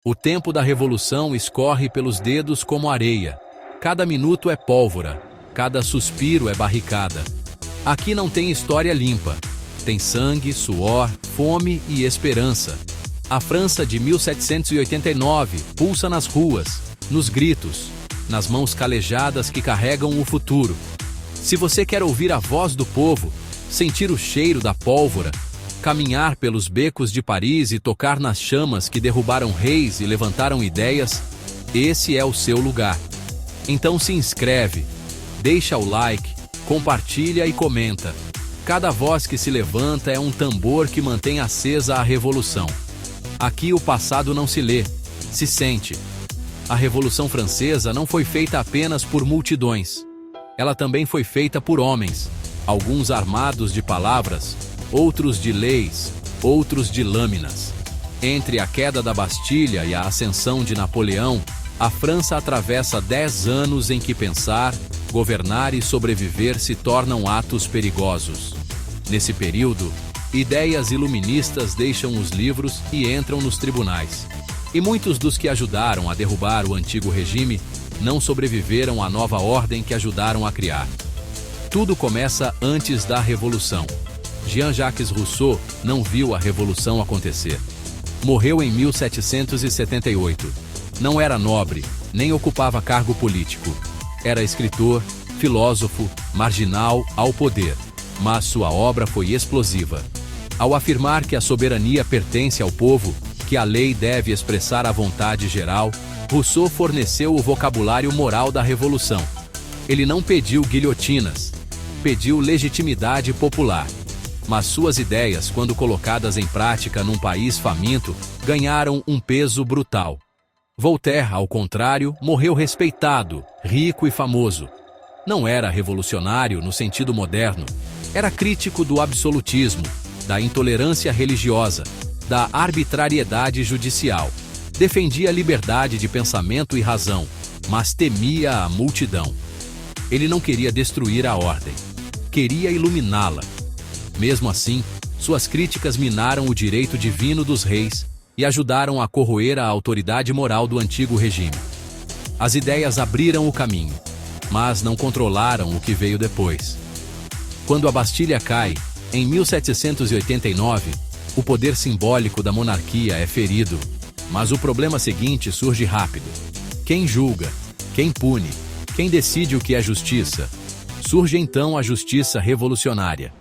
O tempo da revolução escorre pelos dedos como areia. Cada minuto é pólvora, cada suspiro é barricada. Aqui não tem história limpa. Tem sangue, suor, fome e esperança. A França de 1789 pulsa nas ruas, nos gritos, nas mãos calejadas que carregam o futuro. Se você quer ouvir a voz do povo, sentir o cheiro da pólvora, caminhar pelos becos de Paris e tocar nas chamas que derrubaram reis e levantaram ideias, esse é o seu lugar. Então se inscreve, deixa o like, compartilha e comenta. Cada voz que se levanta é um tambor que mantém acesa a revolução. Aqui o passado não se lê, se sente. A Revolução Francesa não foi feita apenas por multidões. Ela também foi feita por homens, alguns armados de palavras, outros de leis, outros de lâminas. Entre a queda da Bastilha e a ascensão de Napoleão, a França atravessa 10 anos em que pensar, governar e sobreviver se tornam atos perigosos. Nesse período, ideias iluministas deixam os livros e entram nos tribunais. E muitos dos que ajudaram a derrubar o antigo regime não sobreviveram à nova ordem que ajudaram a criar. Tudo começa antes da Revolução. Jean-Jacques Rousseau não viu a Revolução acontecer. Morreu em 1778. Não era nobre, nem ocupava cargo político. Era escritor, filósofo, marginal ao poder. Mas sua obra foi explosiva. Ao afirmar que a soberania pertence ao povo, que a lei deve expressar a vontade geral, Rousseau forneceu o vocabulário moral da Revolução. Ele não pediu guilhotinas, pediu legitimidade popular. Mas suas ideias, quando colocadas em prática num país faminto, ganharam um peso brutal. Voltaire, ao contrário, morreu respeitado, rico e famoso. Não era revolucionário no sentido moderno. Era crítico do absolutismo, da intolerância religiosa, da arbitrariedade judicial. Defendia a liberdade de pensamento e razão, mas temia a multidão. Ele não queria destruir a ordem. Queria iluminá-la. Mesmo assim, suas críticas minaram o direito divino dos reis e ajudaram a corroer a autoridade moral do antigo regime. As ideias abriram o caminho, mas não controlaram o que veio depois. Quando a Bastilha cai, em 1789, o poder simbólico da monarquia é ferido, mas o problema seguinte surge rápido. Quem julga? Quem pune? Quem decide o que é justiça? Surge então a justiça revolucionária.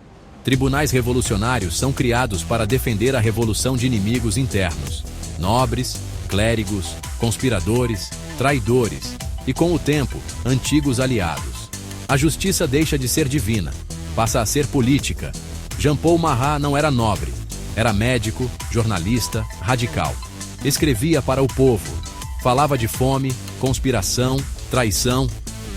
Tribunais revolucionários são criados para defender a revolução de inimigos internos, nobres, clérigos, conspiradores, traidores e, com o tempo, antigos aliados. A justiça deixa de ser divina, passa a ser política. Jean-Paul Marat não era nobre, era médico, jornalista, radical. Escrevia para o povo, falava de fome, conspiração, traição,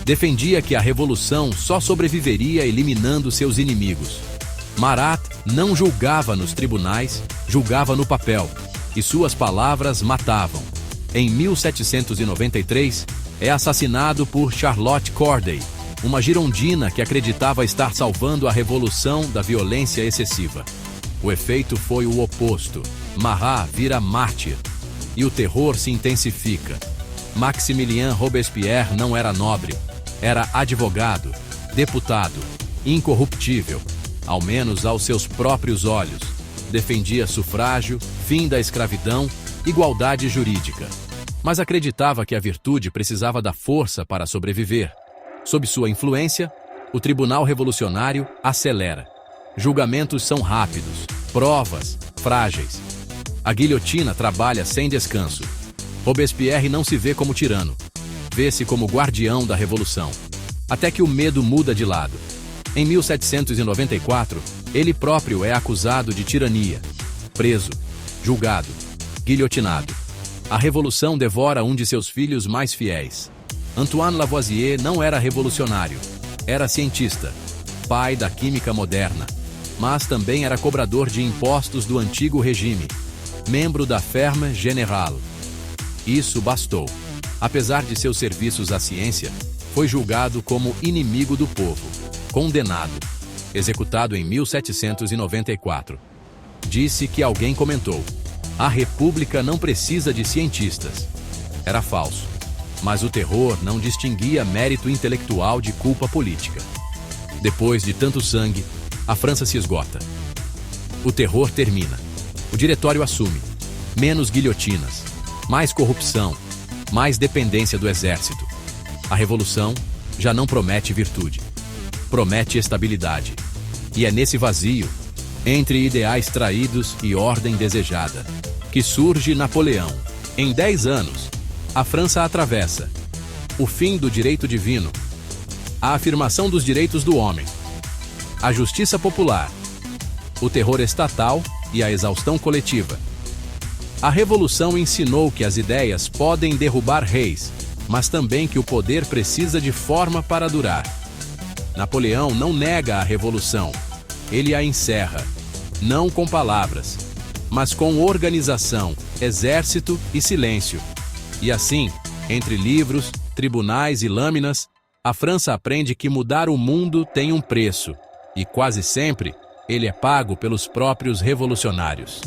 defendia que a revolução só sobreviveria eliminando seus inimigos. Marat não julgava nos tribunais, julgava no papel, e suas palavras matavam. Em 1793, é assassinado por Charlotte Corday, uma girondina que acreditava estar salvando a revolução da violência excessiva. O efeito foi o oposto. Marat vira mártir, e o terror se intensifica. Maximilien Robespierre não era nobre, era advogado, deputado, incorruptível. Ao menos aos seus próprios olhos. Defendia sufrágio, fim da escravidão, igualdade jurídica. Mas acreditava que a virtude precisava da força para sobreviver. Sob sua influência, o tribunal revolucionário acelera. Julgamentos são rápidos, provas frágeis. A guilhotina trabalha sem descanso. Robespierre não se vê como tirano. Vê-se como guardião da revolução. Até que o medo muda de lado. Em 1794, ele próprio é acusado de tirania, preso, julgado, guilhotinado. A revolução devora um de seus filhos mais fiéis. Antoine Lavoisier não era revolucionário, era cientista, pai da química moderna, mas também era cobrador de impostos do antigo regime, membro da Ferme Générale. Isso bastou. Apesar de seus serviços à ciência, foi julgado como inimigo do povo. Condenado, executado em 1794. Disse que alguém comentou: A República não precisa de cientistas. Era falso. Mas o terror não distinguia mérito intelectual de culpa política. Depois de tanto sangue, a França se esgota. O terror termina. O diretório assume. Menos guilhotinas, mais corrupção, mais dependência do exército. A revolução já não promete virtude. Promete estabilidade. E é nesse vazio, entre ideais traídos e ordem desejada, que surge Napoleão. Em 10 anos, a França atravessa o fim do direito divino, a afirmação dos direitos do homem, a justiça popular, o terror estatal e a exaustão coletiva. A Revolução ensinou que as ideias podem derrubar reis, mas também que o poder precisa de forma para durar. Napoleão não nega a Revolução, ele a encerra, não com palavras, mas com organização, exército e silêncio. E assim, entre livros, tribunais e lâminas, a França aprende que mudar o mundo tem um preço, e quase sempre ele é pago pelos próprios revolucionários.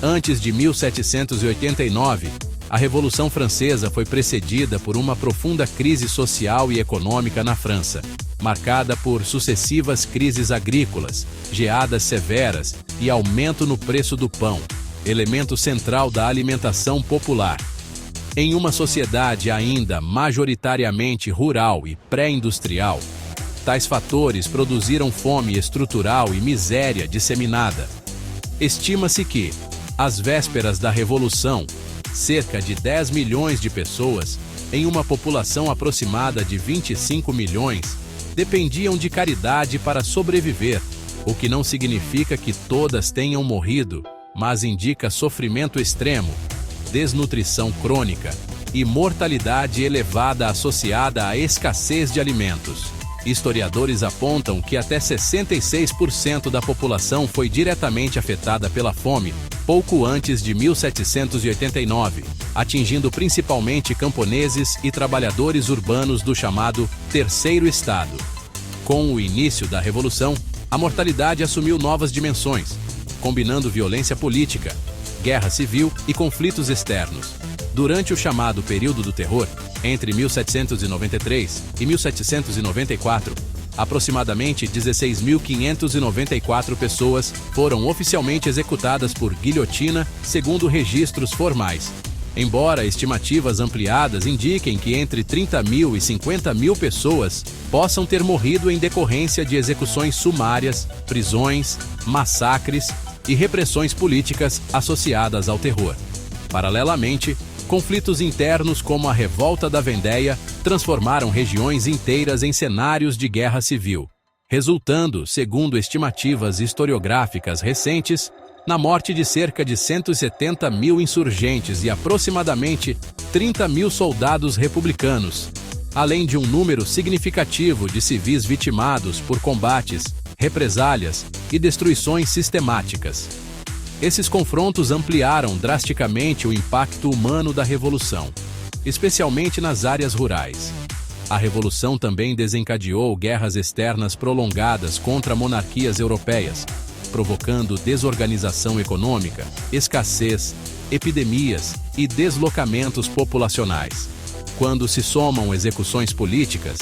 Antes de 1789, a Revolução Francesa foi precedida por uma profunda crise social e econômica na França, marcada por sucessivas crises agrícolas, geadas severas e aumento no preço do pão, elemento central da alimentação popular. Em uma sociedade ainda majoritariamente rural e pré-industrial, tais fatores produziram fome estrutural e miséria disseminada. Estima-se que, às vésperas da Revolução, cerca de 10 milhões de pessoas, em uma população aproximada de 25 milhões, dependiam de caridade para sobreviver, o que não significa que todas tenham morrido, mas indica sofrimento extremo, desnutrição crônica e mortalidade elevada associada à escassez de alimentos. Historiadores apontam que até 66% da população foi diretamente afetada pela fome pouco antes de 1789, atingindo principalmente camponeses e trabalhadores urbanos do chamado Terceiro Estado. Com o início da Revolução, a mortalidade assumiu novas dimensões, combinando violência política, guerra civil e conflitos externos. Durante o chamado período do terror, entre 1793 e 1794, aproximadamente 16.594 pessoas foram oficialmente executadas por guilhotina, segundo registros formais. Embora estimativas ampliadas indiquem que entre 30 mil e 50 mil pessoas possam ter morrido em decorrência de execuções sumárias, prisões, massacres e repressões políticas associadas ao terror. Paralelamente, conflitos internos como a Revolta da Vendéia transformaram regiões inteiras em cenários de guerra civil, resultando, segundo estimativas historiográficas recentes, na morte de cerca de 170 mil insurgentes e aproximadamente 30 mil soldados republicanos, além de um número significativo de civis vitimados por combates, represálias e destruições sistemáticas. Esses confrontos ampliaram drasticamente o impacto humano da Revolução, especialmente nas áreas rurais. A Revolução também desencadeou guerras externas prolongadas contra monarquias europeias, provocando desorganização econômica, escassez, epidemias e deslocamentos populacionais. Quando se somam execuções políticas,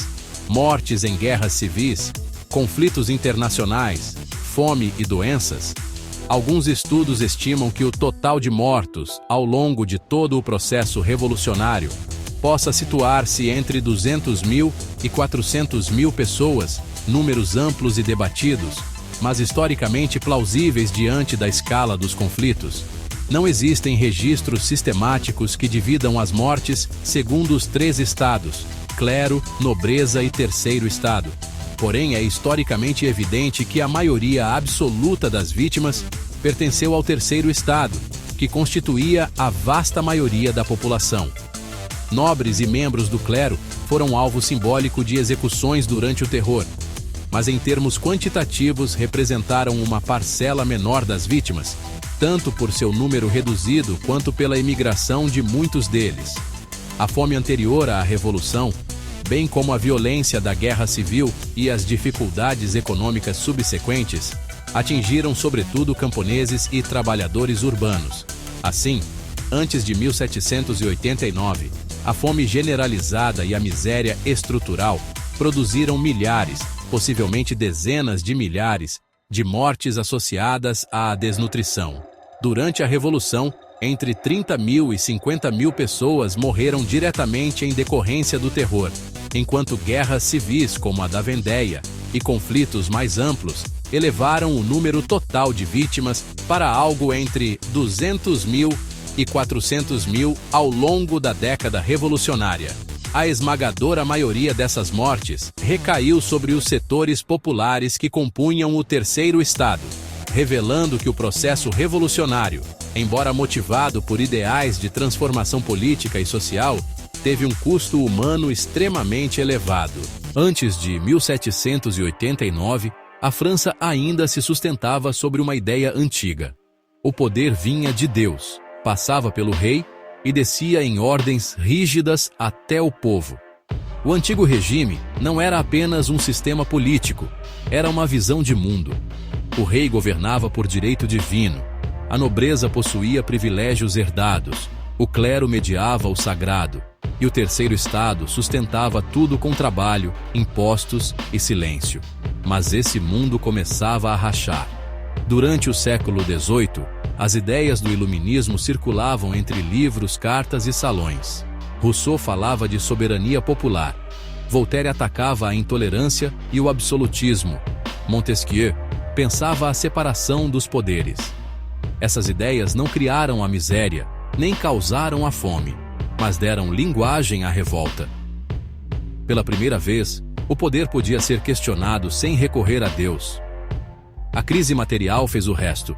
mortes em guerras civis, conflitos internacionais, fome e doenças, alguns estudos estimam que o total de mortos ao longo de todo o processo revolucionário possa situar-se entre 200 mil e 400 mil pessoas, números amplos e debatidos, mas historicamente plausíveis diante da escala dos conflitos. Não existem registros sistemáticos que dividam as mortes segundo os 3 estados, clero, nobreza e terceiro estado. Porém, é historicamente evidente que a maioria absoluta das vítimas pertenceu ao terceiro estado, que constituía a vasta maioria da população. Nobres e membros do clero foram alvo simbólico de execuções durante o terror, mas em termos quantitativos representaram uma parcela menor das vítimas, tanto por seu número reduzido quanto pela imigração de muitos deles. A fome anterior à Revolução, bem como a violência da Guerra Civil e as dificuldades econômicas subsequentes, atingiram sobretudo camponeses e trabalhadores urbanos. Assim, antes de 1789, a fome generalizada e a miséria estrutural produziram milhares, possivelmente dezenas de milhares, de mortes associadas à desnutrição. Durante a Revolução, entre 30 mil e 50 mil pessoas morreram diretamente em decorrência do terror, enquanto guerras civis como a da Vendéia e conflitos mais amplos elevaram o número total de vítimas para algo entre 200 mil e 400 mil ao longo da década revolucionária. A esmagadora maioria dessas mortes recaiu sobre os setores populares que compunham o Terceiro Estado, revelando que o processo revolucionário, embora motivado por ideais de transformação política e social, teve um custo humano extremamente elevado. Antes de 1789, a França ainda se sustentava sobre uma ideia antiga. O poder vinha de Deus, passava pelo rei e descia em ordens rígidas até o povo. O antigo regime não era apenas um sistema político, era uma visão de mundo. O rei governava por direito divino, a nobreza possuía privilégios herdados, o clero mediava o sagrado, e o terceiro estado sustentava tudo com trabalho, impostos e silêncio. Mas esse mundo começava a rachar. Durante o século XVIII, as ideias do iluminismo circulavam entre livros, cartas e salões. Rousseau falava de soberania popular. Voltaire atacava a intolerância e o absolutismo. Montesquieu pensava a separação dos poderes. Essas ideias não criaram a miséria, nem causaram a fome, mas deram linguagem à revolta. Pela primeira vez, o poder podia ser questionado sem recorrer a Deus. A crise material fez o resto.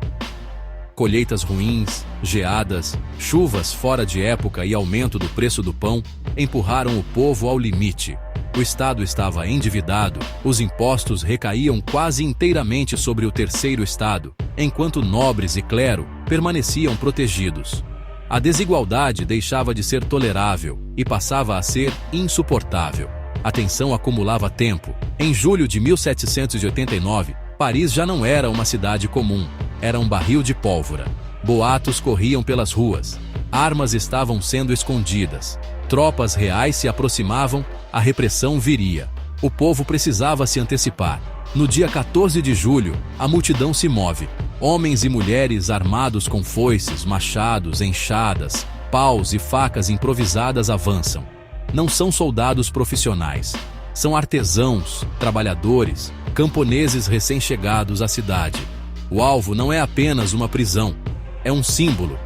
Colheitas ruins, geadas, chuvas fora de época e aumento do preço do pão empurraram o povo ao limite. O Estado estava endividado, os impostos recaíam quase inteiramente sobre o terceiro Estado, enquanto nobres e clero permaneciam protegidos. A desigualdade deixava de ser tolerável e passava a ser insuportável. A tensão acumulava tempo. Em julho de 1789, Paris já não era uma cidade comum, era um barril de pólvora. Boatos corriam pelas ruas, armas estavam sendo escondidas, tropas reais se aproximavam, a repressão viria. O povo precisava se antecipar. No dia 14 de julho, a multidão se move. Homens e mulheres armados com foices, machados, enxadas, paus e facas improvisadas avançam. Não são soldados profissionais. São artesãos, trabalhadores, camponeses recém-chegados à cidade. O alvo não é apenas uma prisão, é um símbolo.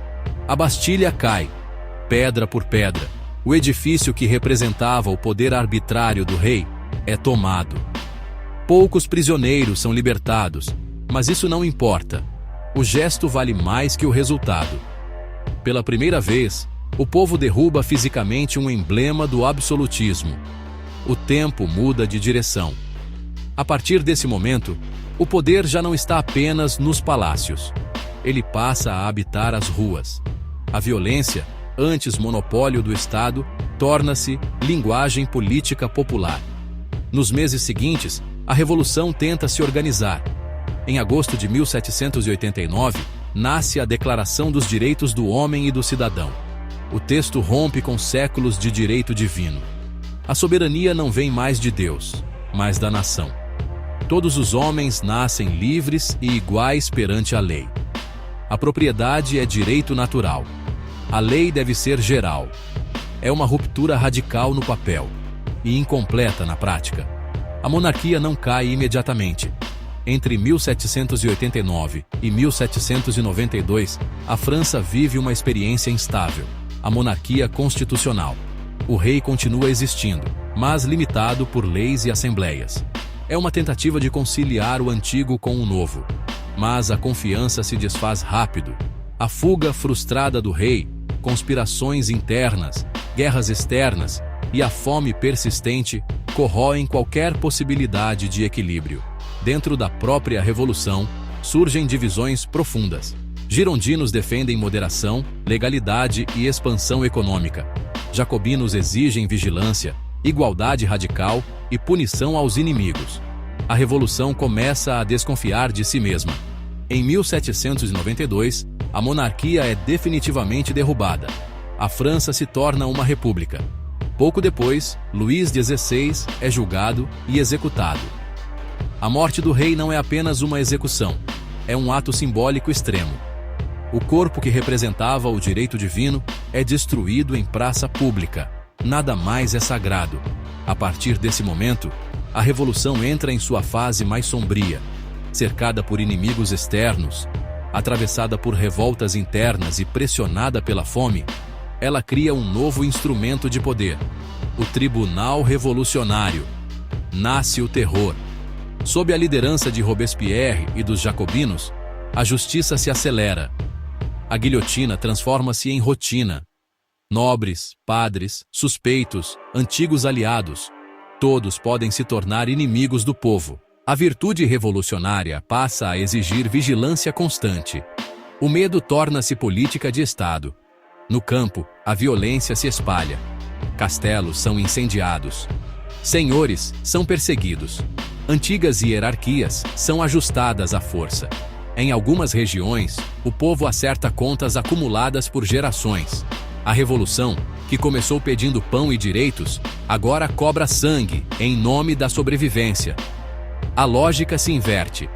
A Bastilha cai, pedra por pedra. O edifício que representava o poder arbitrário do rei é tomado. Poucos prisioneiros são libertados, mas isso não importa. O gesto vale mais que o resultado. Pela primeira vez, o povo derruba fisicamente um emblema do absolutismo. O tempo muda de direção. A partir desse momento, o poder já não está apenas nos palácios. Ele passa a habitar as ruas. A violência, antes monopólio do Estado, torna-se linguagem política popular. Nos meses seguintes, a Revolução tenta se organizar. Em agosto de 1789, nasce a Declaração dos Direitos do Homem e do Cidadão. O texto rompe com séculos de direito divino. A soberania não vem mais de Deus, mas da nação. Todos os homens nascem livres e iguais perante a lei. A propriedade é direito natural. A lei deve ser geral. É uma ruptura radical no papel e incompleta na prática. A monarquia não cai imediatamente. Entre 1789 e 1792, a França vive uma experiência instável. A monarquia constitucional. O rei continua existindo, mas limitado por leis e assembleias. É uma tentativa de conciliar o antigo com o novo. Mas a confiança se desfaz rápido. A fuga frustrada do rei, conspirações internas, guerras externas e a fome persistente corroem qualquer possibilidade de equilíbrio. Dentro da própria Revolução, surgem divisões profundas. Girondinos defendem moderação, legalidade e expansão econômica. Jacobinos exigem vigilância, igualdade radical e punição aos inimigos. A Revolução começa a desconfiar de si mesma. Em 1792, a monarquia é definitivamente derrubada. A França se torna uma república. Pouco depois, Luís XVI é julgado e executado. A morte do rei não é apenas uma execução, é um ato simbólico extremo. O corpo que representava o direito divino é destruído em praça pública. Nada mais é sagrado. A partir desse momento, a revolução entra em sua fase mais sombria. Cercada por inimigos externos, atravessada por revoltas internas e pressionada pela fome, ela cria um novo instrumento de poder: o Tribunal Revolucionário. Nasce o terror. Sob a liderança de Robespierre e dos jacobinos, a justiça se acelera. A guilhotina transforma-se em rotina. Nobres, padres, suspeitos, antigos aliados, todos podem se tornar inimigos do povo. A virtude revolucionária passa a exigir vigilância constante. O medo torna-se política de Estado. No campo, a violência se espalha. Castelos são incendiados. Senhores são perseguidos. Antigas hierarquias são ajustadas à força. Em algumas regiões, o povo acerta contas acumuladas por gerações. A revolução, que começou pedindo pão e direitos, agora cobra sangue em nome da sobrevivência. A lógica se inverte.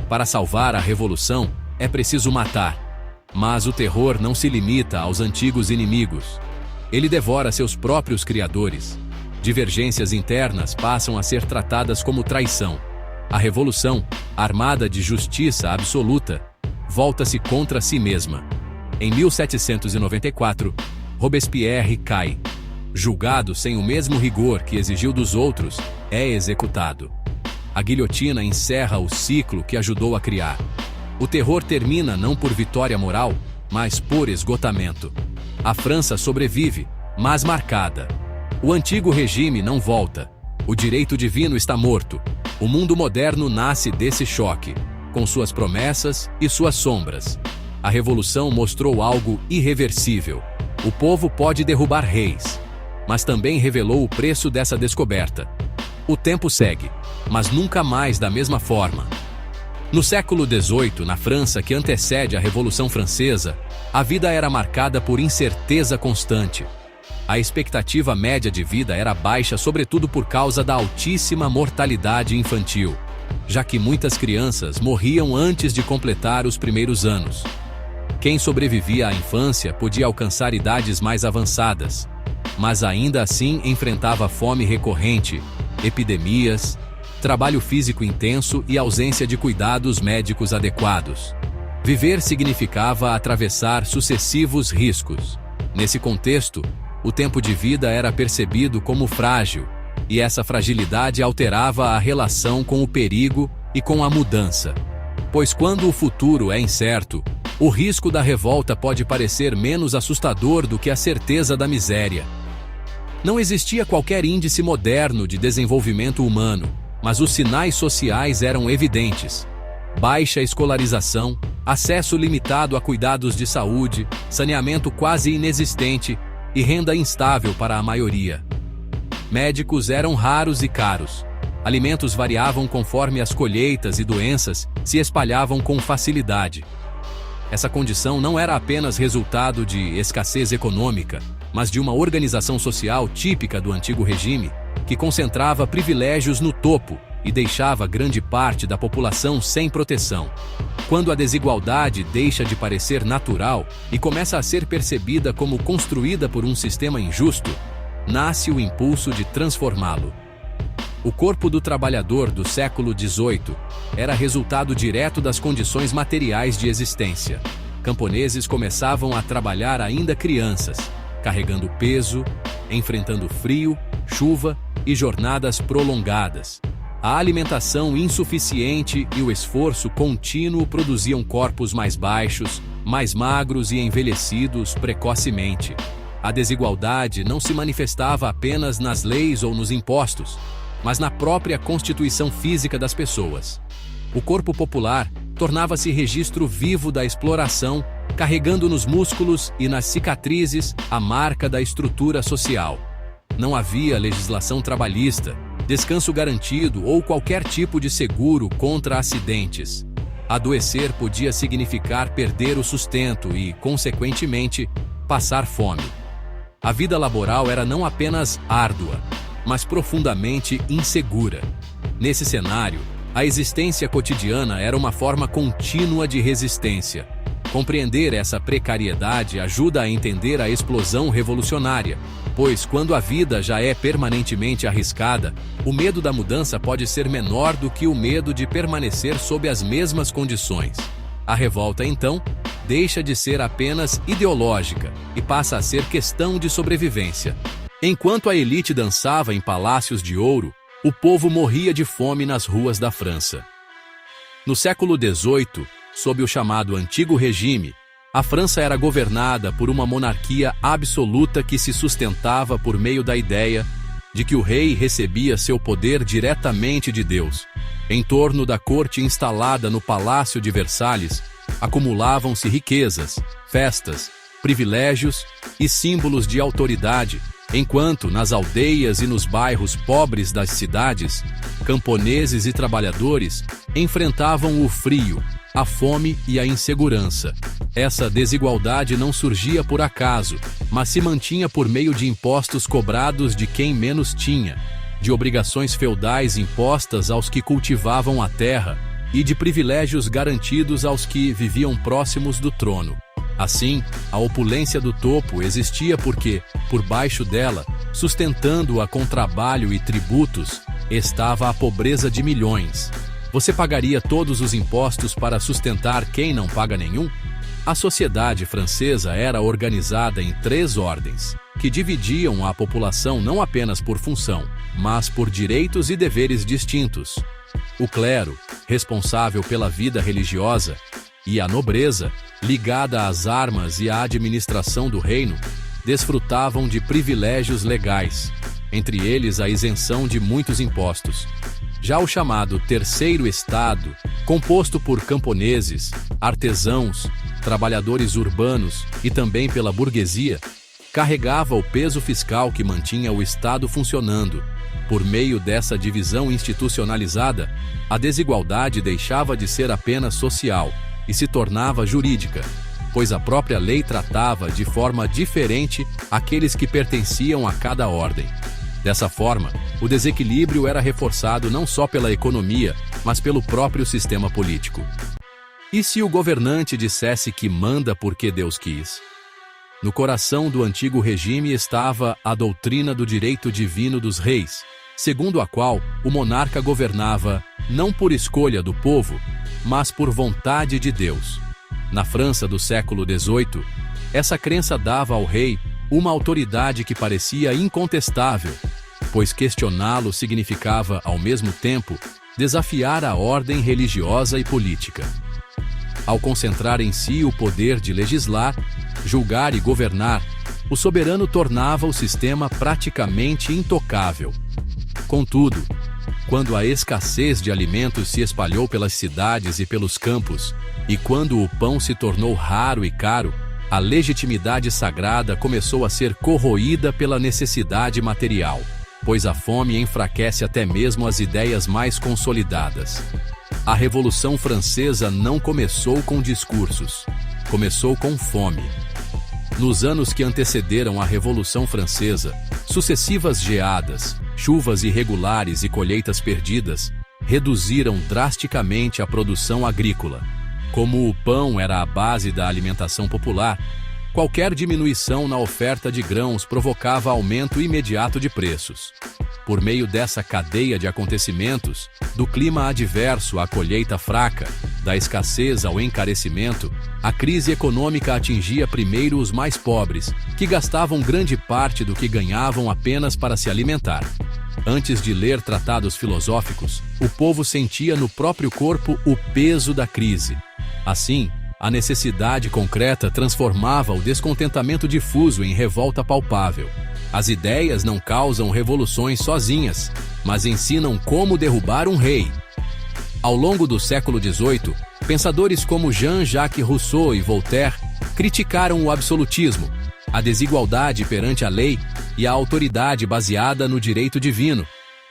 Para salvar a revolução, é preciso matar. Mas o terror não se limita aos antigos inimigos. Ele devora seus próprios criadores. Divergências internas passam a ser tratadas como traição. A revolução, armada de justiça absoluta, volta-se contra si mesma. Em 1794, Robespierre cai. Julgado sem o mesmo rigor que exigiu dos outros, é executado. A guilhotina encerra o ciclo que ajudou a criar. O terror termina não por vitória moral, mas por esgotamento. A França sobrevive, mas marcada. O antigo regime não volta. O direito divino está morto. O mundo moderno nasce desse choque, com suas promessas e suas sombras. A revolução mostrou algo irreversível. O povo pode derrubar reis, mas também revelou o preço dessa descoberta. O tempo segue, mas nunca mais da mesma forma. No século XVIII, na França que antecede a Revolução Francesa, a vida era marcada por incerteza constante. A expectativa média de vida era baixa, sobretudo por causa da altíssima mortalidade infantil, já que muitas crianças morriam antes de completar os primeiros anos. Quem sobrevivia à infância podia alcançar idades mais avançadas, mas ainda assim enfrentava fome recorrente, epidemias, trabalho físico intenso e ausência de cuidados médicos adequados. Viver significava atravessar sucessivos riscos. Nesse contexto, o tempo de vida era percebido como frágil, e essa fragilidade alterava a relação com o perigo e com a mudança. Pois quando o futuro é incerto, o risco da revolta pode parecer menos assustador do que a certeza da miséria. Não existia qualquer índice moderno de desenvolvimento humano, mas os sinais sociais eram evidentes: baixa escolarização, acesso limitado a cuidados de saúde, saneamento quase inexistente e renda instável para a maioria. Médicos eram raros e caros. Alimentos variavam conforme as colheitas e doenças se espalhavam com facilidade. Essa condição não era apenas resultado de escassez econômica, mas de uma organização social típica do antigo regime, que concentrava privilégios no topo e deixava grande parte da população sem proteção. Quando a desigualdade deixa de parecer natural e começa a ser percebida como construída por um sistema injusto, nasce o impulso de transformá-lo. O corpo do trabalhador do século XVIII era resultado direto das condições materiais de existência. Camponeses começavam a trabalhar ainda crianças, carregando peso, enfrentando frio, chuva e jornadas prolongadas. A alimentação insuficiente e o esforço contínuo produziam corpos mais baixos, mais magros e envelhecidos precocemente. A desigualdade não se manifestava apenas nas leis ou nos impostos, mas na própria constituição física das pessoas. O corpo popular tornava-se registro vivo da exploração, carregando nos músculos e nas cicatrizes a marca da estrutura social. Não havia legislação trabalhista, descanso garantido ou qualquer tipo de seguro contra acidentes. Adoecer podia significar perder o sustento e, consequentemente, passar fome. A vida laboral era não apenas árdua, mas profundamente insegura. Nesse cenário, a existência cotidiana era uma forma contínua de resistência. Compreender essa precariedade ajuda a entender a explosão revolucionária, pois quando a vida já é permanentemente arriscada, o medo da mudança pode ser menor do que o medo de permanecer sob as mesmas condições. A revolta, então, deixa de ser apenas ideológica e passa a ser questão de sobrevivência. Enquanto a elite dançava em palácios de ouro, o povo morria de fome nas ruas da França. No século XVIII, sob o chamado Antigo Regime, a França era governada por uma monarquia absoluta que se sustentava por meio da ideia de que o rei recebia seu poder diretamente de Deus. Em torno da corte instalada no Palácio de Versalhes, acumulavam-se riquezas, festas, privilégios e símbolos de autoridade, enquanto nas aldeias e nos bairros pobres das cidades, camponeses e trabalhadores enfrentavam o frio, a fome e a insegurança. Essa desigualdade não surgia por acaso, mas se mantinha por meio de impostos cobrados de quem menos tinha, de obrigações feudais impostas aos que cultivavam a terra e de privilégios garantidos aos que viviam próximos do trono. Assim, a opulência do topo existia porque, por baixo dela, sustentando-a com trabalho e tributos, estava a pobreza de milhões. Você pagaria todos os impostos para sustentar quem não paga nenhum? A sociedade francesa era organizada em 3 ordens, que dividiam a população não apenas por função, mas por direitos e deveres distintos. O clero, responsável pela vida religiosa, e a nobreza, ligada às armas e à administração do reino, desfrutavam de privilégios legais, entre eles a isenção de muitos impostos. Já o chamado Terceiro Estado, composto por camponeses, artesãos, trabalhadores urbanos e também pela burguesia, carregava o peso fiscal que mantinha o Estado funcionando. Por meio dessa divisão institucionalizada, a desigualdade deixava de ser apenas social e se tornava jurídica, pois a própria lei tratava de forma diferente aqueles que pertenciam a cada ordem. Dessa forma, o desequilíbrio era reforçado não só pela economia, mas pelo próprio sistema político. E se o governante dissesse que manda porque Deus quis? No coração do antigo regime estava a doutrina do direito divino dos reis, segundo a qual o monarca governava não por escolha do povo, mas por vontade de Deus. Na França do século XVIII, essa crença dava ao rei uma autoridade que parecia incontestável, pois questioná-lo significava, ao mesmo tempo, desafiar a ordem religiosa e política. Ao concentrar em si o poder de legislar, julgar e governar, o soberano tornava o sistema praticamente intocável. Contudo, quando a escassez de alimentos se espalhou pelas cidades e pelos campos, e quando o pão se tornou raro e caro, a legitimidade sagrada começou a ser corroída pela necessidade material, pois a fome enfraquece até mesmo as ideias mais consolidadas. A Revolução Francesa não começou com discursos, começou com fome. Nos anos que antecederam a Revolução Francesa, sucessivas geadas, chuvas irregulares e colheitas perdidas reduziram drasticamente a produção agrícola. Como o pão era a base da alimentação popular, qualquer diminuição na oferta de grãos provocava aumento imediato de preços. Por meio dessa cadeia de acontecimentos, do clima adverso à colheita fraca, da escassez ao encarecimento, a crise econômica atingia primeiro os mais pobres, que gastavam grande parte do que ganhavam apenas para se alimentar. Antes de ler tratados filosóficos, o povo sentia no próprio corpo o peso da crise. Assim, a necessidade concreta transformava o descontentamento difuso em revolta palpável. As ideias não causam revoluções sozinhas, mas ensinam como derrubar um rei. Ao longo do século XVIII, pensadores como Jean-Jacques Rousseau e Voltaire criticaram o absolutismo, a desigualdade perante a lei e a autoridade baseada no direito divino.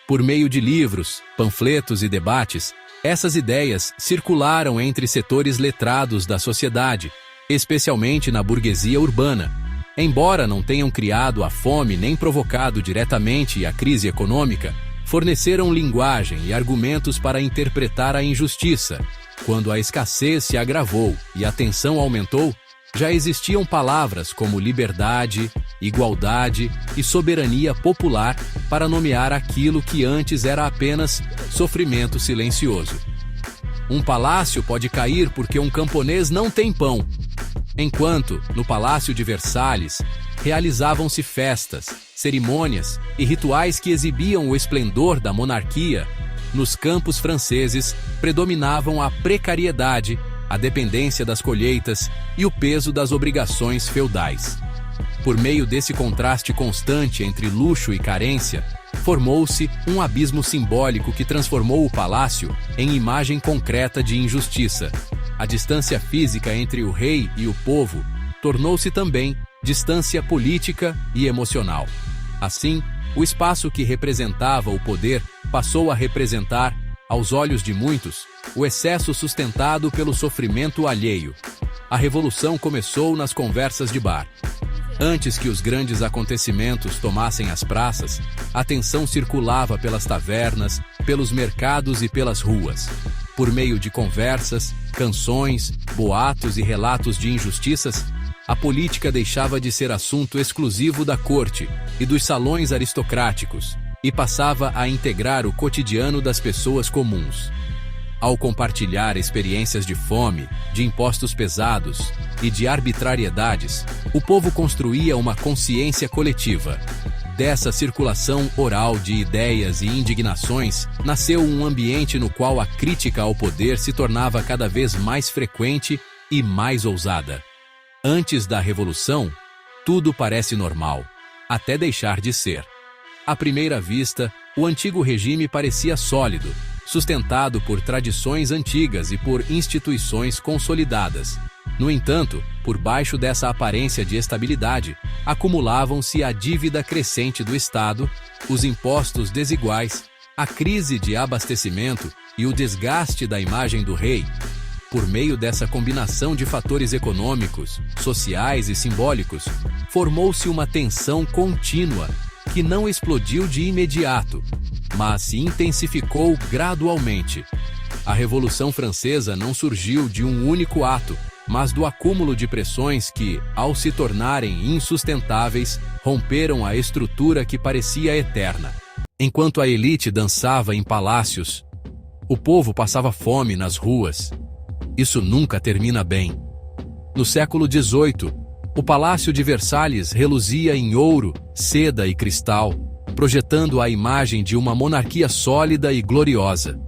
Por meio de livros, panfletos e debates, Essas ideias circularam entre setores letrados da sociedade, especialmente na burguesia urbana. Embora não tenham criado a fome nem provocado diretamente a crise econômica, forneceram linguagem e argumentos para interpretar a injustiça. Quando a escassez se agravou e a tensão aumentou, já existiam palavras como liberdade, igualdade e soberania popular para nomear aquilo que antes era apenas sofrimento silencioso. Um palácio pode cair porque um camponês não tem pão. Enquanto, no Palácio de Versalhes, realizavam-se festas, cerimônias e rituais que exibiam o esplendor da monarquia, nos campos franceses predominavam a precariedade, a dependência das colheitas e o peso das obrigações feudais. Por meio desse contraste constante entre luxo e carência, formou-se um abismo simbólico que transformou o palácio em imagem concreta de injustiça. A distância física entre o rei e o povo tornou-se também distância política e emocional. Assim, o espaço que representava o poder passou a representar, aos olhos de muitos, o excesso sustentado pelo sofrimento alheio. A revolução começou nas conversas de bar. Antes que os grandes acontecimentos tomassem as praças, a tensão circulava pelas tavernas, pelos mercados e pelas ruas. Por meio de conversas, canções, boatos e relatos de injustiças, a política deixava de ser assunto exclusivo da corte e dos salões aristocráticos, e passava a integrar o cotidiano das pessoas comuns. Ao compartilhar experiências de fome, de impostos pesados e de arbitrariedades, o povo construía uma consciência coletiva. Dessa circulação oral de ideias e indignações, nasceu um ambiente no qual a crítica ao poder se tornava cada vez mais frequente e mais ousada. Antes da Revolução, tudo parece normal, até deixar de ser. À primeira vista, o antigo regime parecia sólido, sustentado por tradições antigas e por instituições consolidadas. No entanto, por baixo dessa aparência de estabilidade, acumulavam-se a dívida crescente do Estado, os impostos desiguais, a crise de abastecimento e o desgaste da imagem do rei. Por meio dessa combinação de fatores econômicos, sociais e simbólicos, formou-se uma tensão contínua que não explodiu de imediato, mas se intensificou gradualmente. A Revolução Francesa não surgiu de um único ato, mas do acúmulo de pressões que, ao se tornarem insustentáveis, romperam a estrutura que parecia eterna. Enquanto a elite dançava em palácios, o povo passava fome nas ruas. Isso nunca termina bem. No século XVIII, o Palácio de Versalhes reluzia em ouro, seda e cristal, projetando a imagem de uma monarquia sólida e gloriosa.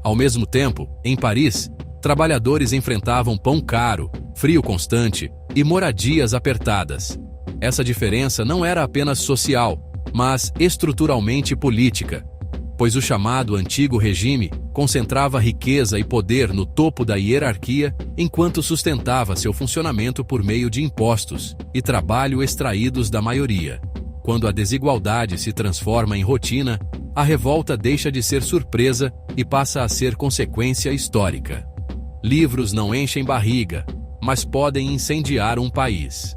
Ao mesmo tempo, em Paris, trabalhadores enfrentavam pão caro, frio constante e moradias apertadas. Essa diferença não era apenas social, mas estruturalmente política, pois o chamado Antigo Regime concentrava riqueza e poder no topo da hierarquia, enquanto sustentava seu funcionamento por meio de impostos e trabalho extraídos da maioria. Quando a desigualdade se transforma em rotina, a revolta deixa de ser surpresa e passa a ser consequência histórica. Livros não enchem barriga, mas podem incendiar um país.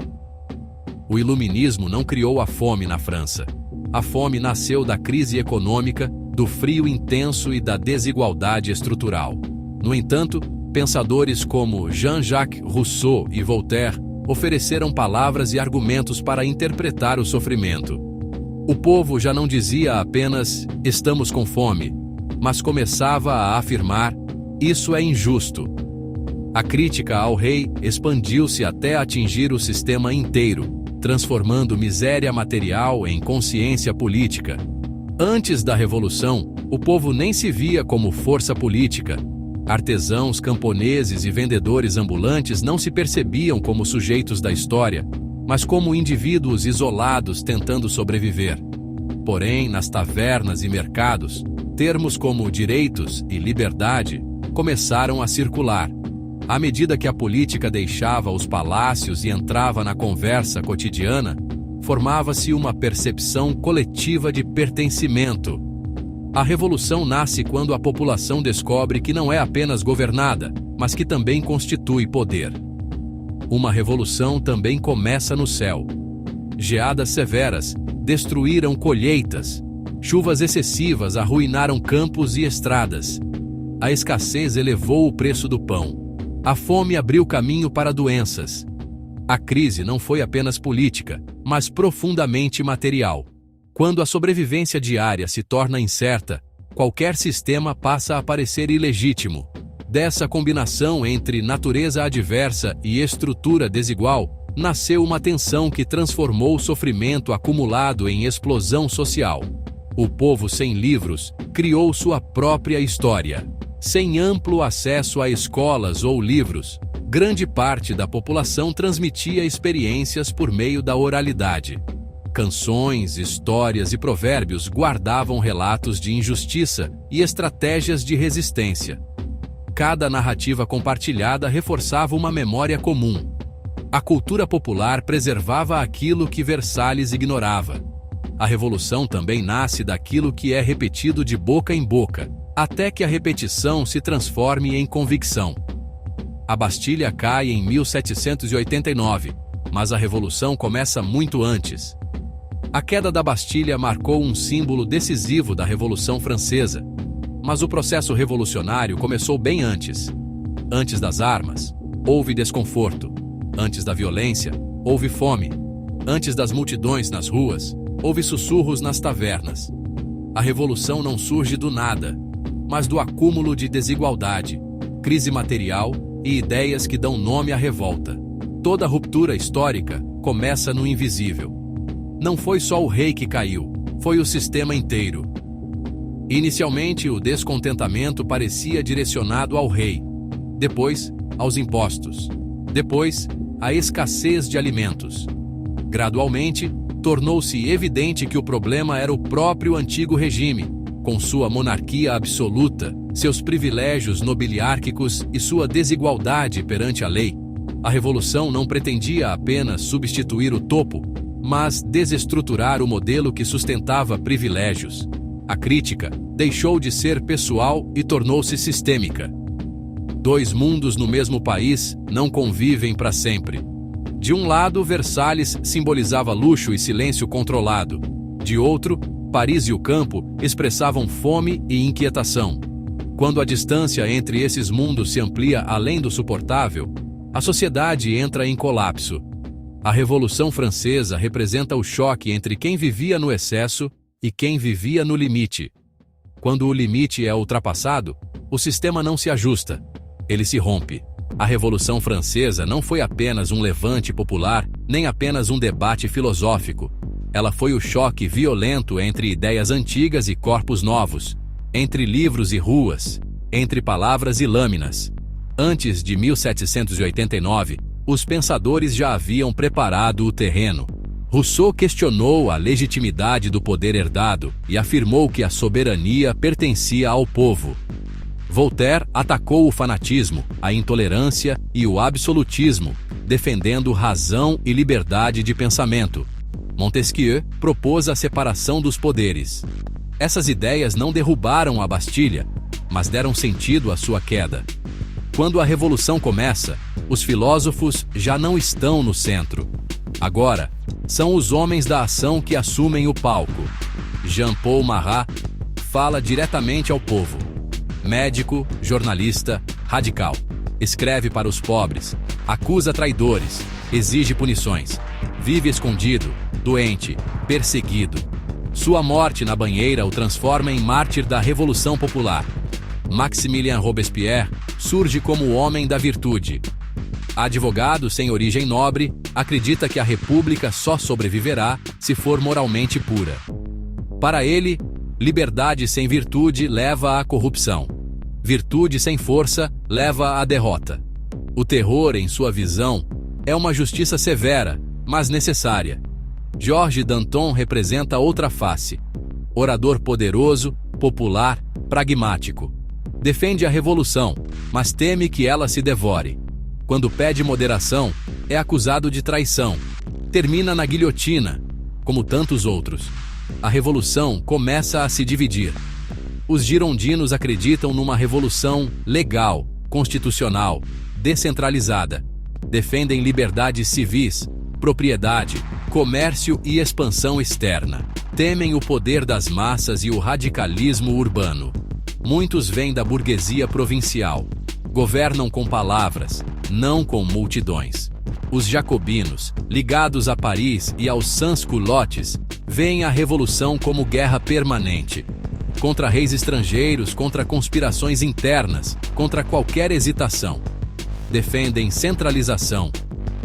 O Iluminismo não criou a fome na França. A fome nasceu da crise econômica, do frio intenso e da desigualdade estrutural. No entanto, pensadores como Jean-Jacques Rousseau e Voltaire ofereceram palavras e argumentos para interpretar o sofrimento. O povo já não dizia apenas "estamos com fome", mas começava a afirmar "isso é injusto". A crítica ao rei expandiu-se até atingir o sistema inteiro, transformando miséria material em consciência política. Antes da Revolução, o povo nem se via como força política. Artesãos, camponeses e vendedores ambulantes não se percebiam como sujeitos da história, mas como indivíduos isolados tentando sobreviver. Porém, nas tavernas e mercados, termos como direitos e liberdade começaram a circular. À medida que a política deixava os palácios e entrava na conversa cotidiana, formava-se uma percepção coletiva de pertencimento. A revolução nasce quando a população descobre que não é apenas governada, mas que também constitui poder. Uma revolução também começa no céu. Geadas severas destruíram colheitas. Chuvas excessivas arruinaram campos e estradas. A escassez elevou o preço do pão. A fome abriu caminho para doenças. A crise não foi apenas política, mas profundamente material. Quando a sobrevivência diária se torna incerta, qualquer sistema passa a parecer ilegítimo. Dessa combinação entre natureza adversa e estrutura desigual, nasceu uma tensão que transformou o sofrimento acumulado em explosão social. O povo sem livros criou sua própria história. Sem amplo acesso a escolas ou livros, grande parte da população transmitia experiências por meio da oralidade. Canções, histórias e provérbios guardavam relatos de injustiça e estratégias de resistência. Cada narrativa compartilhada reforçava uma memória comum. A cultura popular preservava aquilo que Versalhes ignorava. A revolução também nasce daquilo que é repetido de boca em boca, até que a repetição se transforme em convicção. A Bastilha cai em 1789, mas a revolução começa muito antes. A queda da Bastilha marcou um símbolo decisivo da Revolução Francesa, mas o processo revolucionário começou bem antes. Antes das armas, houve desconforto. Antes da violência, houve fome. Antes das multidões nas ruas, houve sussurros nas tavernas. A revolução não surge do nada, mas do acúmulo de desigualdade, crise material e ideias que dão nome à revolta. Toda ruptura histórica começa no invisível. Não foi só o rei que caiu, foi o sistema inteiro. Inicialmente, o descontentamento parecia direcionado ao rei, depois, aos impostos, depois, à escassez de alimentos. Gradualmente, tornou-se evidente que o problema era o próprio antigo regime, com sua monarquia absoluta, seus privilégios nobiliárquicos e sua desigualdade perante a lei. A revolução não pretendia apenas substituir o topo, mas desestruturar o modelo que sustentava privilégios. A crítica deixou de ser pessoal e tornou-se sistêmica. Dois mundos no mesmo país não convivem para sempre. De um lado, Versalhes simbolizava luxo e silêncio controlado. De outro, Paris e o campo expressavam fome e inquietação. Quando a distância entre esses mundos se amplia além do suportável, a sociedade entra em colapso. A Revolução Francesa representa o choque entre quem vivia no excesso e quem vivia no limite. Quando o limite é ultrapassado, o sistema não se ajusta, ele se rompe. A Revolução Francesa não foi apenas um levante popular, nem apenas um debate filosófico. Ela foi o choque violento entre ideias antigas e corpos novos, entre livros e ruas, entre palavras e lâminas. Antes de 1789, os pensadores já haviam preparado o terreno. Rousseau questionou a legitimidade do poder herdado e afirmou que a soberania pertencia ao povo. Voltaire atacou o fanatismo, a intolerância e o absolutismo, defendendo razão e liberdade de pensamento. Montesquieu propôs a separação dos poderes. Essas ideias não derrubaram a Bastilha, mas deram sentido à sua queda. Quando a revolução começa, os filósofos já não estão no centro. Agora, são os homens da ação que assumem o palco. Jean-Paul Marat fala diretamente ao povo. Médico, jornalista, radical. Escreve para os pobres, acusa traidores, exige punições. Vive escondido, doente, perseguido. Sua morte na banheira o transforma em mártir da Revolução Popular. Maximilien Robespierre surge como o homem da virtude. Advogado sem origem nobre, acredita que a república só sobreviverá se for moralmente pura. Para ele, liberdade sem virtude leva à corrupção. Virtude sem força leva à derrota. O terror, em sua visão, é uma justiça severa, mas necessária. Georges Danton representa outra face. Orador poderoso, popular, pragmático. Defende a revolução, mas teme que ela se devore. Quando pede moderação, é acusado de traição. Termina na guilhotina, como tantos outros. A revolução começa a se dividir. Os girondinos acreditam numa revolução legal, constitucional, descentralizada. Defendem liberdades civis, propriedade, comércio e expansão externa. Temem o poder das massas e o radicalismo urbano. Muitos vêm da burguesia provincial. Governam com palavras, não com multidões. Os jacobinos, ligados a Paris e aos sans-culottes, veem a revolução como guerra permanente. Contra reis estrangeiros, contra conspirações internas, contra qualquer hesitação. Defendem centralização,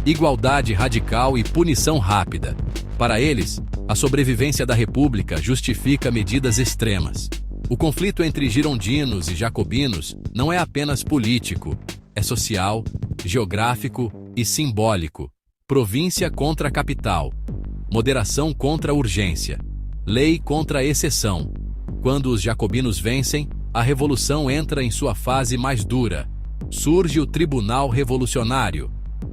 igualdade radical e punição rápida. Para eles, a sobrevivência da República justifica medidas extremas. O conflito entre girondinos e jacobinos não é apenas político, é social, geográfico e simbólico. Província contra capital, moderação contra urgência, lei contra exceção. Quando os jacobinos vencem, a revolução entra em sua fase mais dura. Surge o Tribunal Revolucionário.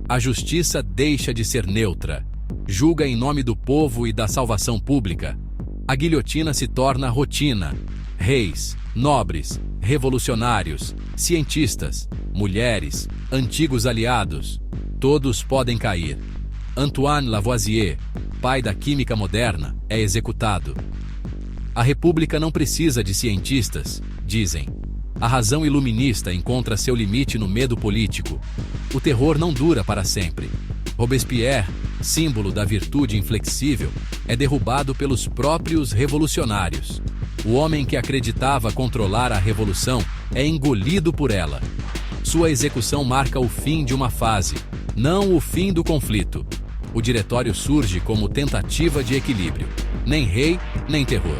A justiça deixa de ser neutra. Julga em nome do povo e da salvação pública. A guilhotina se torna rotina. Reis, nobres, revolucionários, cientistas, mulheres, antigos aliados, todos podem cair. Antoine Lavoisier, pai da química moderna, é executado. A República não precisa de cientistas, dizem. A razão iluminista encontra seu limite no medo político. O terror não dura para sempre. Robespierre, símbolo da virtude inflexível, é derrubado pelos próprios revolucionários. O homem que acreditava controlar a revolução é engolido por ela. Sua execução marca o fim de uma fase, não o fim do conflito. O diretório surge como tentativa de equilíbrio. Nem rei, nem terror.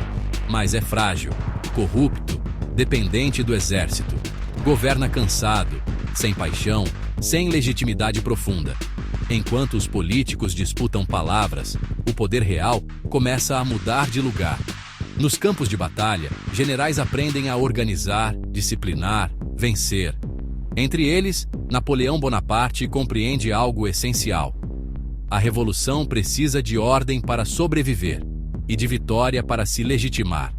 Mas é frágil, corrupto, dependente do exército. Governa cansado, sem paixão, sem legitimidade profunda. Enquanto os políticos disputam palavras, o poder real começa a mudar de lugar. Nos campos de batalha, generais aprendem a organizar, disciplinar, vencer. Entre eles, Napoleão Bonaparte compreende algo essencial. A revolução precisa de ordem para sobreviver e de vitória para se legitimar.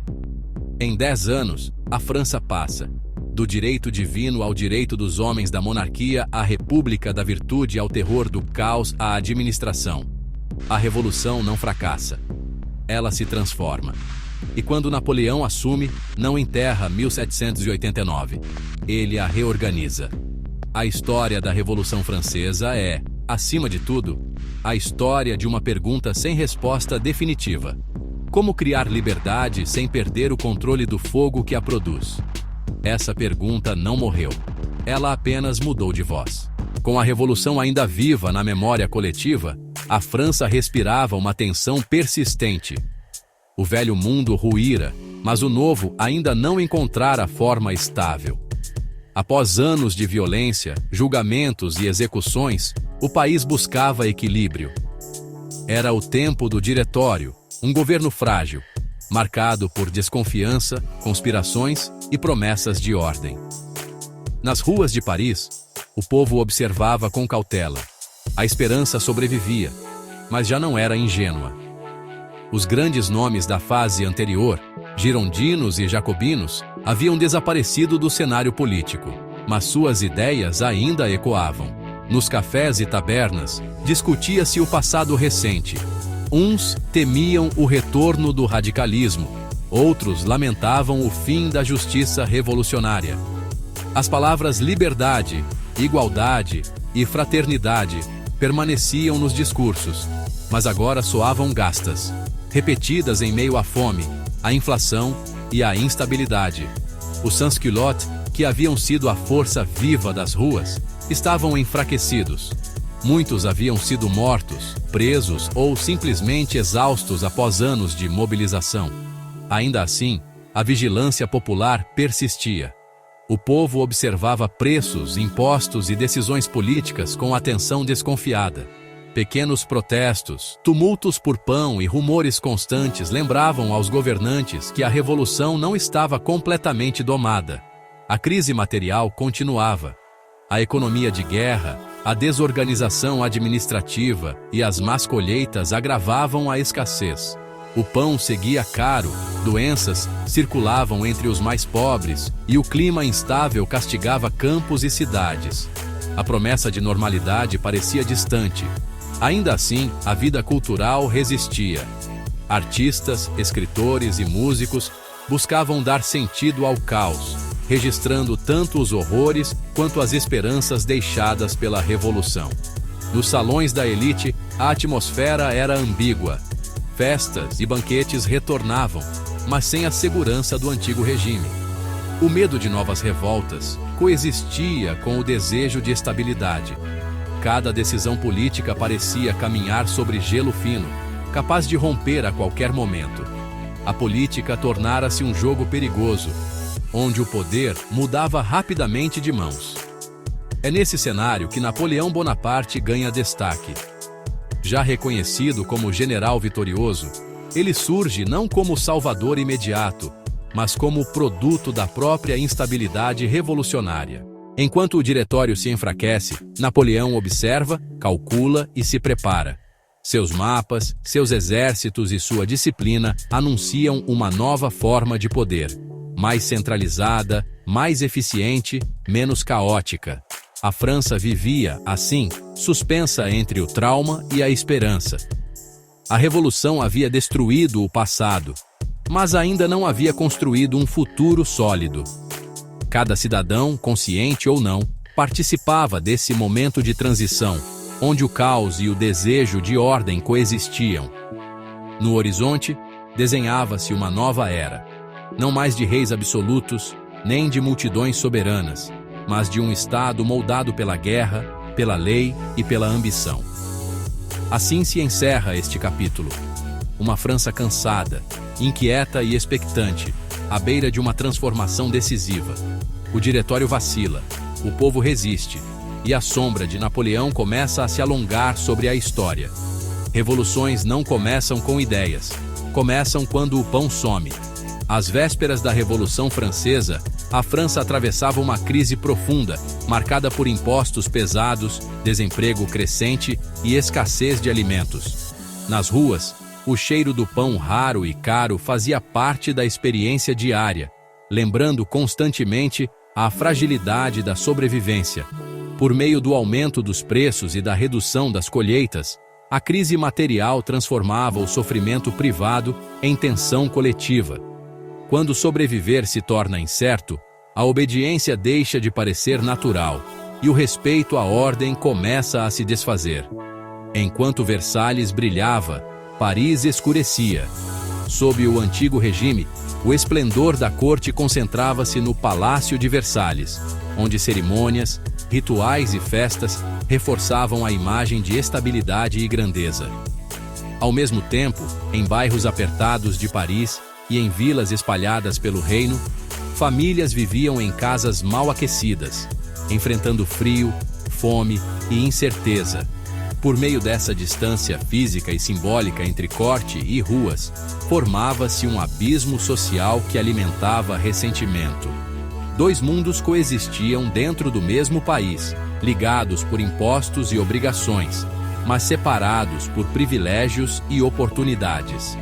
Em 10 anos, a França passa do direito divino ao direito dos homens da monarquia à república da virtude ao terror do caos à administração. A revolução não fracassa. Ela se transforma. E quando Napoleão assume, não enterra 1789. Ele a reorganiza. A história da Revolução Francesa é, acima de tudo, a história de uma pergunta sem resposta definitiva. Como criar liberdade sem perder o controle do fogo que a produz? Essa pergunta não morreu. Ela apenas mudou de voz. Com a Revolução ainda viva na memória coletiva, a França respirava uma tensão persistente. O velho mundo ruíra, mas o novo ainda não encontrara forma estável. Após anos de violência, julgamentos e execuções, o país buscava equilíbrio. Era o tempo do diretório, um governo frágil, marcado por desconfiança, conspirações e promessas de ordem. Nas ruas de Paris, o povo observava com cautela. A esperança sobrevivia, mas já não era ingênua. Os grandes nomes da fase anterior, girondinos e jacobinos, haviam desaparecido do cenário político, mas suas ideias ainda ecoavam. Nos cafés e tabernas, discutia-se o passado recente. Uns temiam o retorno do radicalismo, outros lamentavam o fim da justiça revolucionária. As palavras liberdade, igualdade e fraternidade permaneciam nos discursos, mas agora soavam gastas, repetidas em meio à fome, à inflação e à instabilidade. Os sans-culottes, que haviam sido a força viva das ruas, estavam enfraquecidos. Muitos haviam sido mortos, presos ou simplesmente exaustos após anos de mobilização. Ainda assim, a vigilância popular persistia. O povo observava preços, impostos e decisões políticas com atenção desconfiada. Pequenos protestos, tumultos por pão e rumores constantes lembravam aos governantes que a revolução não estava completamente domada. A crise material continuava. A economia de guerra, a desorganização administrativa e as más colheitas agravavam a escassez. O pão seguia caro, doenças circulavam entre os mais pobres e o clima instável castigava campos e cidades. A promessa de normalidade parecia distante. Ainda assim, a vida cultural resistia. Artistas, escritores e músicos buscavam dar sentido ao caos, registrando tanto os horrores quanto as esperanças deixadas pela Revolução. Nos salões da elite, a atmosfera era ambígua. Festas e banquetes retornavam, mas sem a segurança do antigo regime. O medo de novas revoltas coexistia com o desejo de estabilidade. Cada decisão política parecia caminhar sobre gelo fino, capaz de romper a qualquer momento. A política tornara-se um jogo perigoso, onde o poder mudava rapidamente de mãos. É nesse cenário que Napoleão Bonaparte ganha destaque. Já reconhecido como general vitorioso, ele surge não como salvador imediato, mas como produto da própria instabilidade revolucionária. Enquanto o diretório se enfraquece, Napoleão observa, calcula e se prepara. Seus mapas, seus exércitos e sua disciplina anunciam uma nova forma de poder, mais centralizada, mais eficiente, menos caótica. A França vivia, assim, suspensa entre o trauma e a esperança. A Revolução havia destruído o passado, mas ainda não havia construído um futuro sólido. Cada cidadão, consciente ou não, participava desse momento de transição, onde o caos e o desejo de ordem coexistiam. No horizonte, desenhava-se uma nova era, não mais de reis absolutos, nem de multidões soberanas, mas de um Estado moldado pela guerra, pela lei e pela ambição. Assim se encerra este capítulo. Uma França cansada, inquieta e expectante, à beira de uma transformação decisiva. O diretório vacila, o povo resiste, e a sombra de Napoleão começa a se alongar sobre a história. Revoluções não começam com ideias, começam quando o pão some. Às vésperas da Revolução Francesa, a França atravessava uma crise profunda, marcada por impostos pesados, desemprego crescente e escassez de alimentos. Nas ruas, o cheiro do pão raro e caro fazia parte da experiência diária, lembrando constantemente a fragilidade da sobrevivência. Por meio do aumento dos preços e da redução das colheitas, a crise material transformava o sofrimento privado em tensão coletiva. Quando sobreviver se torna incerto, a obediência deixa de parecer natural e o respeito à ordem começa a se desfazer. Enquanto Versalhes brilhava, Paris escurecia. Sob o antigo regime, o esplendor da corte concentrava-se no Palácio de Versalhes, onde cerimônias, rituais e festas reforçavam a imagem de estabilidade e grandeza. Ao mesmo tempo, em bairros apertados de Paris e em vilas espalhadas pelo reino, famílias viviam em casas mal aquecidas, enfrentando frio, fome e incerteza. Por meio dessa distância física e simbólica entre corte e ruas, formava-se um abismo social que alimentava ressentimento. Dois mundos coexistiam dentro do mesmo país, ligados por impostos e obrigações, mas separados por privilégios e oportunidades.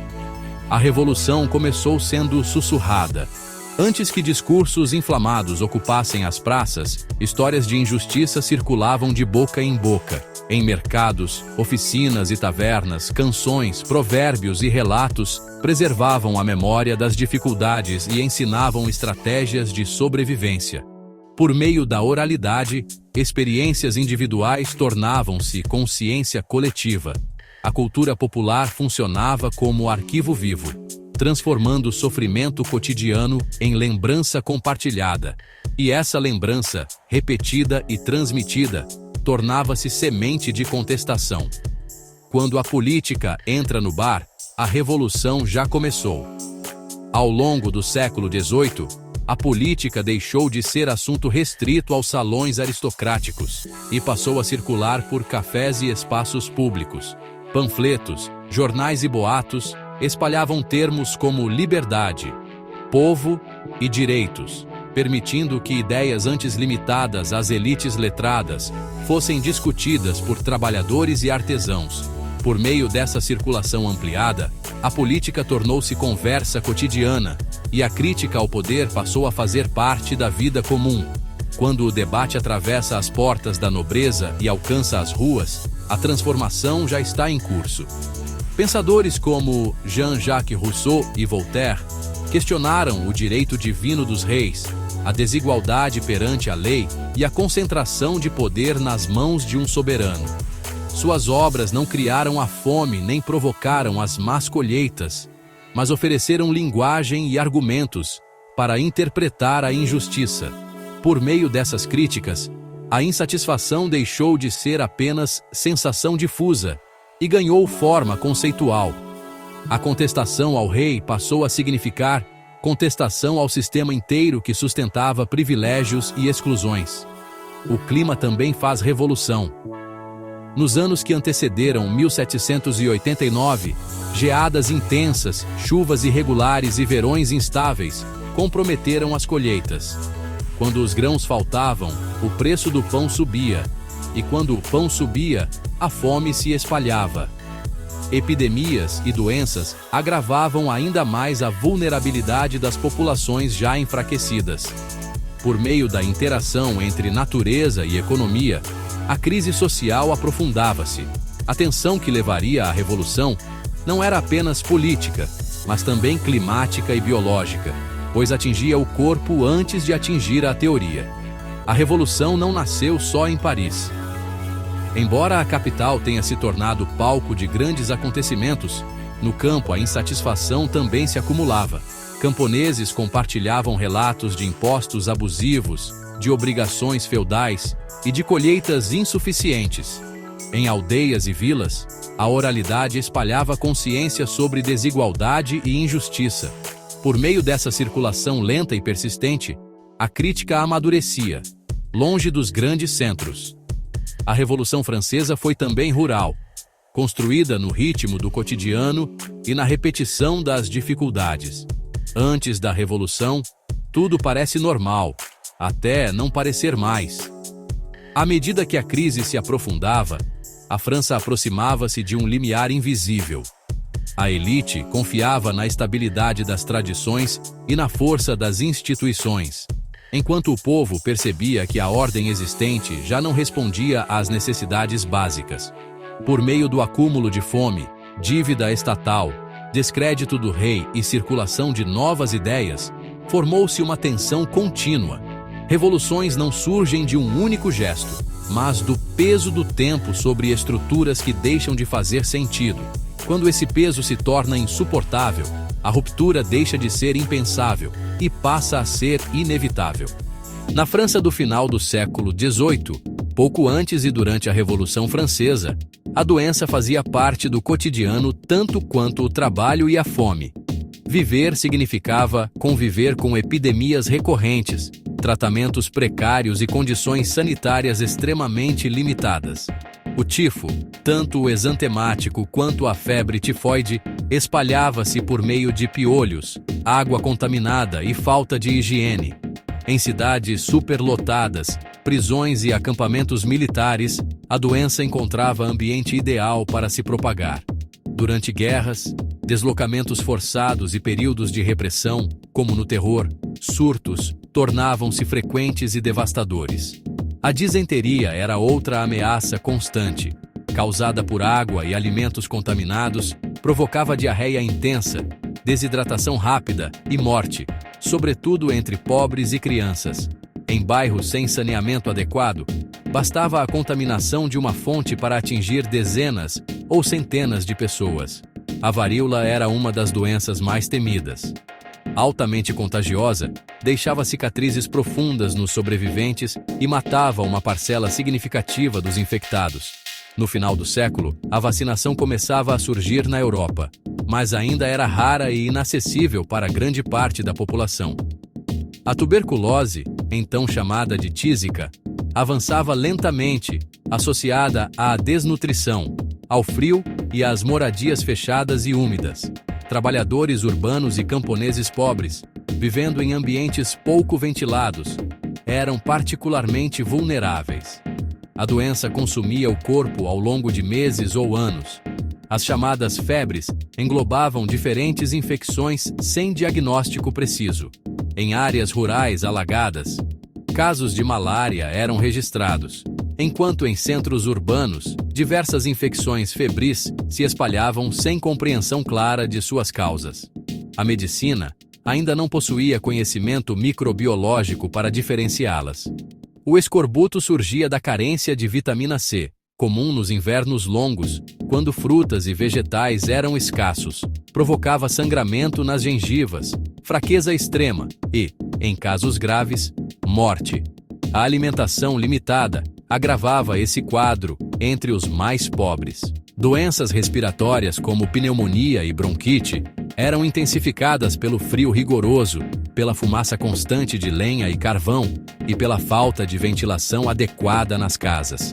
A Revolução começou sendo sussurrada. Antes que discursos inflamados ocupassem as praças, histórias de injustiça circulavam de boca em boca. Em mercados, oficinas e tavernas, canções, provérbios e relatos preservavam a memória das dificuldades e ensinavam estratégias de sobrevivência. Por meio da oralidade, experiências individuais tornavam-se consciência coletiva. A cultura popular funcionava como arquivo vivo, transformando o sofrimento cotidiano em lembrança compartilhada. E essa lembrança, repetida e transmitida, tornava-se semente de contestação. Quando a política entra no bar, a revolução já começou. Ao longo do século XVIII, a política deixou de ser assunto restrito aos salões aristocráticos e passou a circular por cafés e espaços públicos. Panfletos, jornais e boatos espalhavam termos como liberdade, povo e direitos, permitindo que ideias antes limitadas às elites letradas fossem discutidas por trabalhadores e artesãos. Por meio dessa circulação ampliada, a política tornou-se conversa cotidiana e a crítica ao poder passou a fazer parte da vida comum. Quando o debate atravessa as portas da nobreza e alcança as ruas, a transformação já está em curso. Pensadores como Jean-Jacques Rousseau e Voltaire questionaram o direito divino dos reis, a desigualdade perante a lei e a concentração de poder nas mãos de um soberano. Suas obras não criaram a fome nem provocaram as más colheitas, mas ofereceram linguagem e argumentos para interpretar a injustiça. Por meio dessas críticas, a insatisfação deixou de ser apenas sensação difusa e ganhou forma conceitual. A contestação ao rei passou a significar contestação ao sistema inteiro que sustentava privilégios e exclusões. O clima também faz revolução. Nos anos que antecederam 1789, geadas intensas, chuvas irregulares e verões instáveis comprometeram as colheitas. Quando os grãos faltavam, o preço do pão subia, e quando o pão subia, a fome se espalhava. Epidemias e doenças agravavam ainda mais a vulnerabilidade das populações já enfraquecidas. Por meio da interação entre natureza e economia, a crise social aprofundava-se. A tensão que levaria à revolução não era apenas política, mas também climática e biológica, pois atingia o corpo antes de atingir a teoria. A revolução não nasceu só em Paris. Embora a capital tenha se tornado palco de grandes acontecimentos, no campo a insatisfação também se acumulava. Camponeses compartilhavam relatos de impostos abusivos, de obrigações feudais e de colheitas insuficientes. Em aldeias e vilas, a oralidade espalhava consciência sobre desigualdade e injustiça. Por meio dessa circulação lenta e persistente, a crítica amadurecia, longe dos grandes centros. A Revolução Francesa foi também rural, construída no ritmo do cotidiano e na repetição das dificuldades. Antes da Revolução, tudo parece normal, até não parecer mais. À medida que a crise se aprofundava, a França aproximava-se de um limiar invisível. A elite confiava na estabilidade das tradições e na força das instituições, enquanto o povo percebia que a ordem existente já não respondia às necessidades básicas. Por meio do acúmulo de fome, dívida estatal, descrédito do rei e circulação de novas ideias, formou-se uma tensão contínua. Revoluções não surgem de um único gesto, mas do peso do tempo sobre estruturas que deixam de fazer sentido. Quando esse peso se torna insuportável, a ruptura deixa de ser impensável e passa a ser inevitável. Na França do final do século XVIII, pouco antes e durante a Revolução Francesa, a doença fazia parte do cotidiano tanto quanto o trabalho e a fome. Viver significava conviver com epidemias recorrentes, tratamentos precários e condições sanitárias extremamente limitadas. O tifo, tanto o exantemático quanto a febre tifoide, espalhava-se por meio de piolhos, água contaminada e falta de higiene. Em cidades superlotadas, prisões e acampamentos militares, a doença encontrava ambiente ideal para se propagar. Durante guerras, deslocamentos forçados e períodos de repressão, como no terror, surtos tornavam-se frequentes e devastadores. A disenteria era outra ameaça constante. Causada por água e alimentos contaminados, provocava diarreia intensa, desidratação rápida e morte, sobretudo entre pobres e crianças. Em bairros sem saneamento adequado, bastava a contaminação de uma fonte para atingir dezenas ou centenas de pessoas. A varíola era uma das doenças mais temidas. Altamente contagiosa, deixava cicatrizes profundas nos sobreviventes e matava uma parcela significativa dos infectados. No final do século, a vacinação começava a surgir na Europa, mas ainda era rara e inacessível para grande parte da população. A tuberculose, então chamada de tísica, avançava lentamente, associada à desnutrição, ao frio e às moradias fechadas e úmidas. Trabalhadores urbanos e camponeses pobres, vivendo em ambientes pouco ventilados, eram particularmente vulneráveis. A doença consumia o corpo ao longo de meses ou anos. As chamadas febres englobavam diferentes infecções sem diagnóstico preciso. Em áreas rurais alagadas, casos de malária eram registrados, enquanto em centros urbanos, diversas infecções febris se espalhavam sem compreensão clara de suas causas. A medicina ainda não possuía conhecimento microbiológico para diferenciá-las. O escorbuto surgia da carência de vitamina C, comum nos invernos longos, quando frutas e vegetais eram escassos, provocava sangramento nas gengivas, fraqueza extrema e, em casos graves, morte. A alimentação limitada agravava esse quadro entre os mais pobres. Doenças respiratórias como pneumonia e bronquite eram intensificadas pelo frio rigoroso, pela fumaça constante de lenha e carvão e pela falta de ventilação adequada nas casas.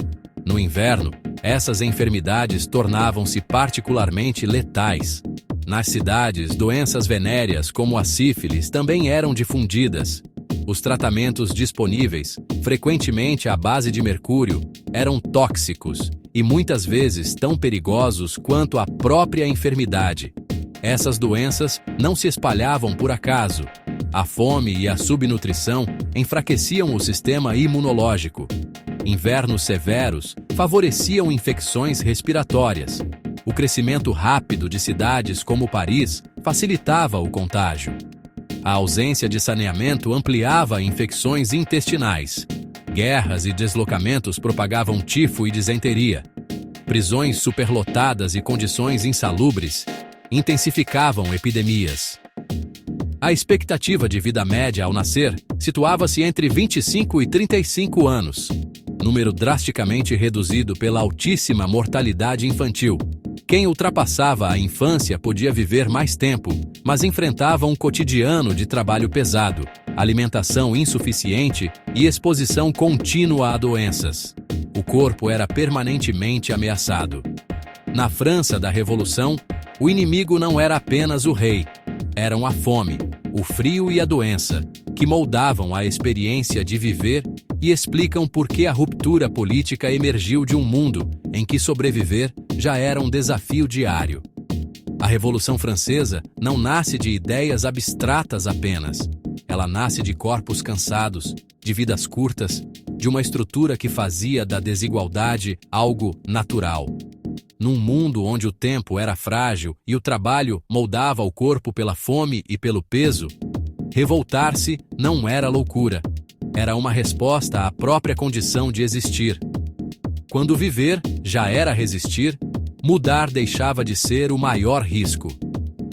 No inverno, essas enfermidades tornavam-se particularmente letais. Nas cidades, doenças venéreas como a sífilis também eram difundidas. Os tratamentos disponíveis, frequentemente à base de mercúrio, eram tóxicos e muitas vezes tão perigosos quanto a própria enfermidade. Essas doenças não se espalhavam por acaso. A fome e a subnutrição enfraqueciam o sistema imunológico. Invernos severos favoreciam infecções respiratórias. O crescimento rápido de cidades como Paris facilitava o contágio. A ausência de saneamento ampliava infecções intestinais. Guerras e deslocamentos propagavam tifo e disenteria. Prisões superlotadas e condições insalubres intensificavam epidemias. A expectativa de vida média ao nascer situava-se entre 25 e 35 anos, número drasticamente reduzido pela altíssima mortalidade infantil. Quem ultrapassava a infância podia viver mais tempo, mas enfrentava um cotidiano de trabalho pesado, alimentação insuficiente e exposição contínua a doenças. O corpo era permanentemente ameaçado. Na França da Revolução, o inimigo não era apenas o rei, eram a fome, o frio e a doença, que moldavam a experiência de viver e explicam por que a ruptura política emergiu de um mundo em que sobreviver já era um desafio diário. A Revolução Francesa não nasce de ideias abstratas apenas. Ela nasce de corpos cansados, de vidas curtas, de uma estrutura que fazia da desigualdade algo natural. Num mundo onde o tempo era frágil e o trabalho moldava o corpo pela fome e pelo peso, revoltar-se não era loucura. Era uma resposta à própria condição de existir. Quando viver já era resistir, mudar deixava de ser o maior risco.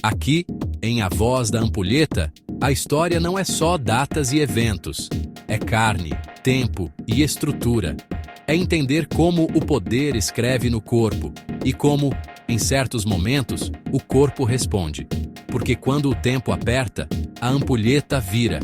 Aqui, em A Voz da Ampulheta, a história não é só datas e eventos. É carne, tempo e estrutura. É entender como o poder escreve no corpo e como, em certos momentos, o corpo responde. Porque quando o tempo aperta, a ampulheta vira.